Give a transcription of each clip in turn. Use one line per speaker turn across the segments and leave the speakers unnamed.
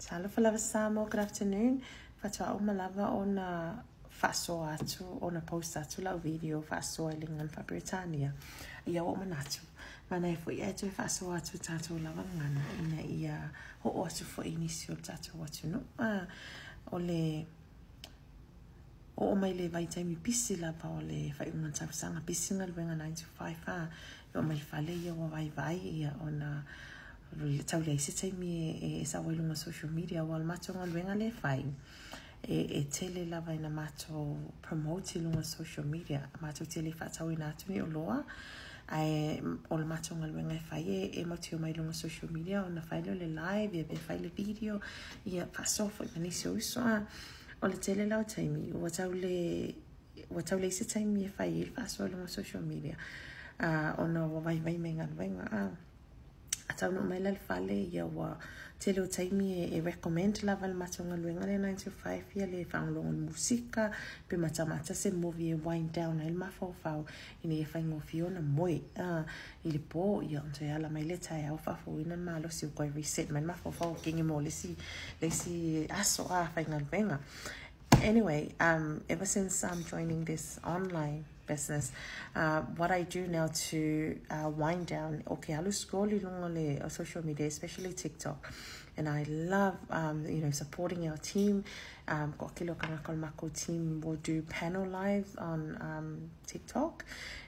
Talofa lava Samo, good afternoon. Fatua malava on faso atu on a post atu la video faso lingan fa Britannia. Ia o manatu. Mana fo ia tu faso atu tato lava ngana ina ia ho atu fo inisio tato atu no. Ole o mai le vai taimi pisi lava ole fa ungan sanga pisi ngal wenga 9 to 5 o mai fale ia o vai ia ona tau le se taimi sa wailunga social media wal matonga wenga le fai e tele lava ina mato promote lunga social media mato tele fa tau ina tuni o loa ai o le matonga wenga fai e matio mai lunga social media ona fai le live e fai le video ia fa sofo manisio iso o le tele lau taimi o tau le se taimi e fai fa so lunga social media ona vai menga wenga atau no mai le fale ia wa tele o taimi e recommend lava le matonga luenga le 9 to 5 ia le whaonglonga musika pe matamata se movie e wind down il mafau ina e whaingo fiona moi i le po ia onto ala mai le tai au fafo ina malo si o koi reset mai mafau kingi mo le si aso whainga luenga. Anyway, ever since I'm joining this online business, what I do now to wind down, okay, I'll scroll along social media, especially TikTok, and I love, supporting our team. Kokilo Kanakol Mako team will do panel lives on TikTok,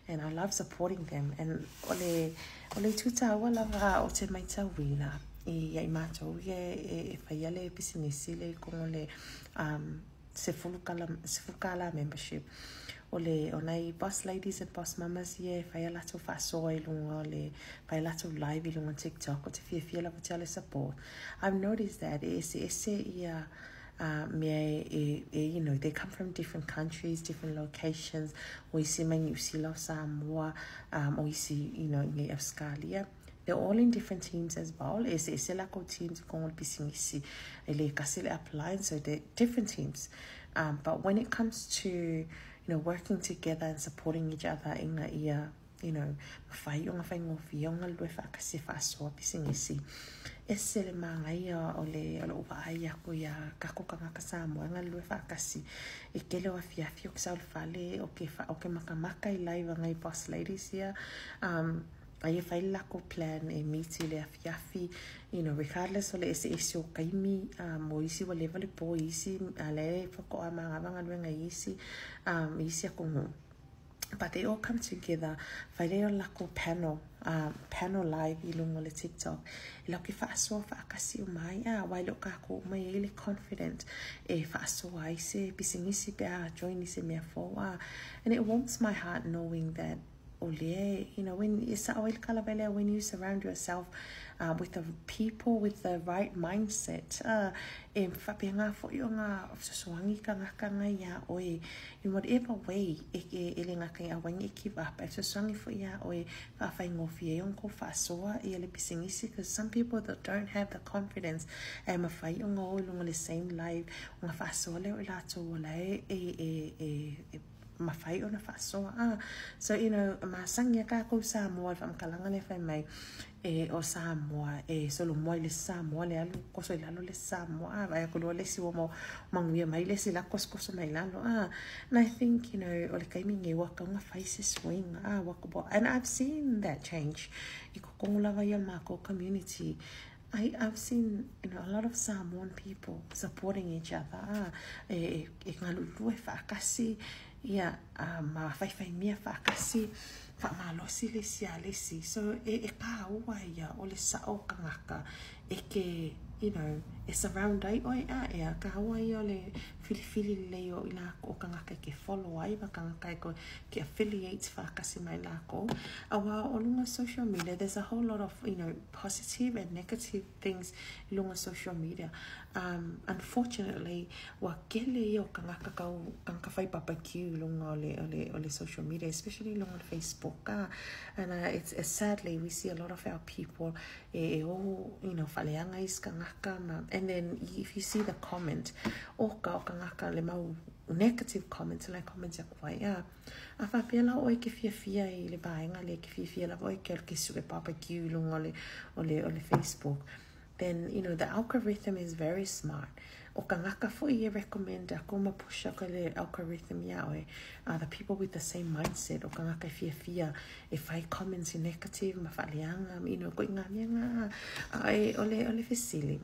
and I love supporting them. And ole tuta wala va o te mai tawina I mato e faiale business le kongole se fukala membership ole onai boss ladies and boss mamas ye fai lato faso ilunga le fai lato live ilunga TikTok o te fia la votale support. I've noticed that they come from different countries, different locations. We see New Zealand, Samoa, we see in Australia. They're all in different teams as well. It's like teams going to be applying, so they're different teams. But when it comes to working together and supporting each other in a year, esele mangaia ole uvaia ko ya kakokanga kasamo ngalwe fakasi ikele wa fiafi oksal fale oke makamaka ilaiva ngai boss ladies here ai fai lako plan e miti le afiafi regardless ole ese o kaimi mo isi wa level po isi ale foko amanga ngalwe ngai isi akongo. But they all come together. Faileo lako panel live ilungo le TikTok. Ilaki faaso faakasi umai wailo kako umai ele confident faaso ai se bisingisi bea join ise mea foa. And it warms my heart knowing that when you surround yourself with the people with the right mindset, in whatever way keep up, because some people that don't have the confidence the same life mafai ona fasoa so masangia ka ko Samoa fam kalanga le fai mai o Samoa solo mo le Samoa le alu ko so le Samoa vai ko le si mo manguia mai le si la kosko mai lalo and I think o le kai mingi wa ka nga fai se swing wa and I've seen that change I ko kongula vai al mako community. I've seen a lot of Samoan people supporting each other. Ngalu fakasi ia ma fai mia fakasi fa malosi le si so ka ua ia o le sao kangaka ke it's around ai oi ka ua ia le fili le o ila o kangaka ke follow ai ba kangaka ko ke affiliate fakasi mai la ko awa o lunga social media. There's a whole lot of positive and negative things lunga social media. Unfortunately wa kele o kangaka ka fai barbecue lunga ole social media, especially lunga on Facebook and it's sadly we see a lot of our people faleanga is kangaka and then if you see the comment kangaka le mau negative comments like comments ya kwai afa pela o ke fia I le baenga le ke fia la o ke su barbecue lunga ole Facebook. then, the algorithm is very smart. O ka ngaka fo I recommend ako mapusha ka le algorithm yawe. The people with the same mindset. O ka ngaka fia. If I comments negative, mafalianga, ko inganya nga. Ole fesili.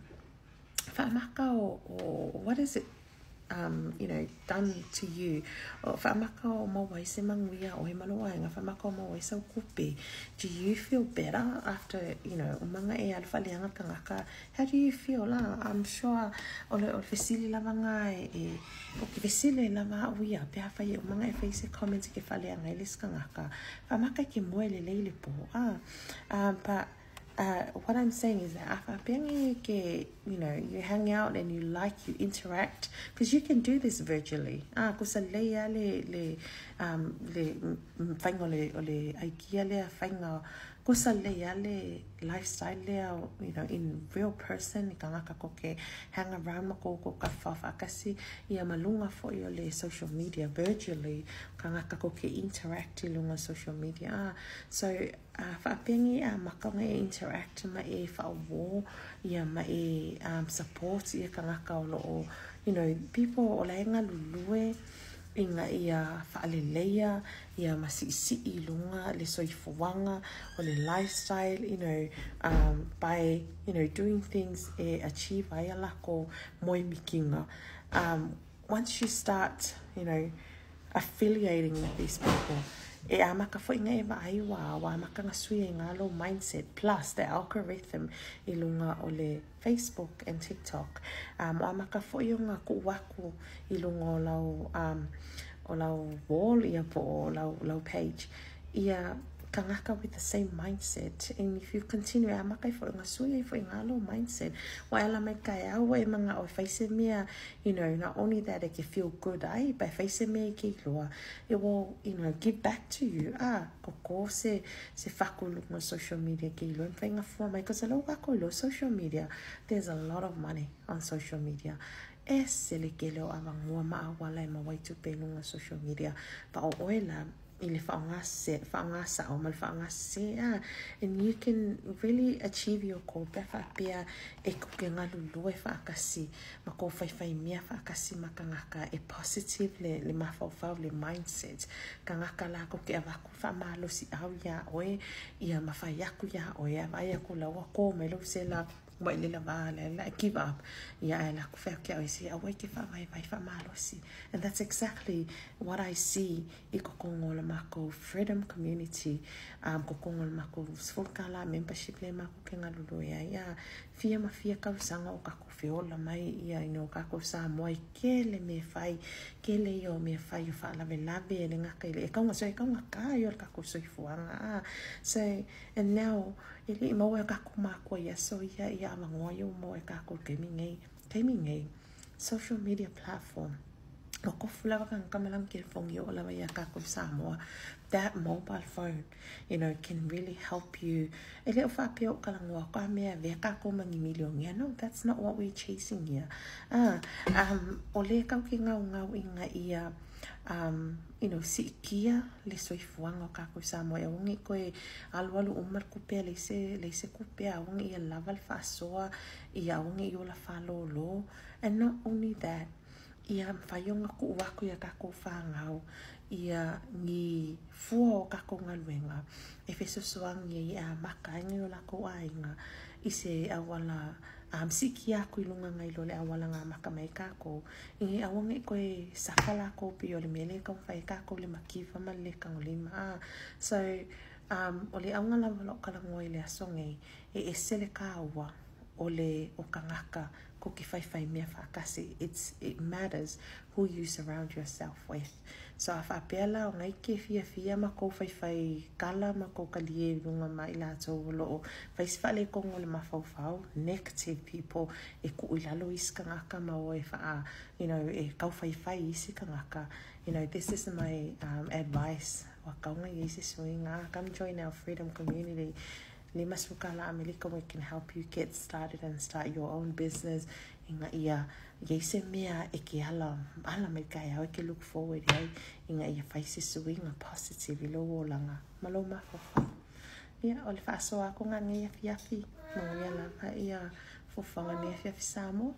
Whaamaka o what is it? Done to you. O whaamaka o mawai se manguia o he maloainga. Whaamaka o mawai sa kupe. Do you feel better after, umanga e alwhaleanga ka ngaka? How do you feel la? I'm sure ole fesili lava ngai o ke fesili lava uia. Pe hawhai umanga e face comments ke whaleanga ilis ka ngaka. Whaamaka ke moele leile po. But what I'm saying is that you hang out and you interact, because you can do this virtually. Kusa leia le whainga le aikia lea whainga kusa leia le lifestyle lea, in real person, ka ngaka ko ke hang around ko ka whawhakasi, ia malunga fo I o le social media virtually, ka ngaka ko ke interact I lunga social media. So whaapengi makanga e interact ma e faauo, ia ma e support ia ka ngaka o loo, people o laenga lulue, inga ia whaaleleia, ia masisi I lunga, le soifuanga, o le lifestyle, by, doing things e achieve ai alako moi mikinga. Once you start, affiliating with these people, e amaka fo inga eva aiwa wa amaka ngasui ngā low mindset plus the algorithm I lunga o le Facebook and TikTok. O amaka fo I ngā kuwaku I lunga o lau wall ia po o lau page. Ia ka ngaka with the same mindset, and if you continue amaka fo ngā sui fo ngā low mindset, wa ala mai kai au e mga o face mea, not only that it can feel good, but face mea ki loa, it will, give back to you. Koko se whakulunga social media ki loa, whainga fua mai, because a lo wako social media, there's a lot of money on social media. E se le ke leo awangua maawala e mawaitu penunga social media, pa o oela, and you can really achieve your goal. Pia e kukenga lulu e whaakasi, mako whaiwhai mea whaakasi makangaka e positive le mawhauwhau le mindset. Kangaka lako ke awaku whamalosi au ya oe, ia mawhai aku ya oe, awai aku lawa ko melo se la wai lila vale, la give up. Ia e laku whea kia oe si, awai ke whawai whamalosi. And that's exactly what I see I kokongo le mako freedom community, kokongo le mako sfulkala membership le mako ke ngalulu ia fia ma fia kausanga o kako whiola mai ia kako sa moai ke le me whai, ke le io me whai o whaalawe lawe e le ngaka ile e kaunga so e kaunga ka i o le kako soifuanga. So, and now, ili mo e kako mako ia so ia awangoa i o mo e kako keimingei social media platform. That mobile phone, can really help you. No, that's not what we're chasing here. Si kia le soifuanga o kako Samoa e wongi koe alualu umar kupea le se kupea wongi ia lava le whaasoa ia wongi I o la whalolo. And not only that, ia whaionga ku uaku ia kako whangau ia ngi fua o kako ngaluenga e whesosoangi ia makainga o lako ainga I se awala siki aku I lunga ngai lo le awala ngā maka mai kako I awangi koe sakala ko pi o le mele kong whai kako le makiwa ma le kang lima. So o le aunga lawa lo kalangoi le asonge e sele kaua o kangaka ko ki whai mea whaakasi. It matters who you surround yourself with. So a whaapela o ngai ke fia ma ko whai kala ma ko kalie runga ma I lātou loo whaiswhale kongo le mawhauwhau, negative people e ku ilalo isi ka ngaka ma o e wha e kau whai isi ka ngaka. This is my advice. Wa kaunga I isi suinga, come join our freedom community. Lima sukala America, we can help you get started and start your own business. Inga ia se mea e ke ala me kai au ke look forward ai inga ia faisi suinga positive I lo langa malo mafafa. Ia o le whaasoa ko ngā ngia fiafi mo ia la ia fofanga ne fiafi Samoa.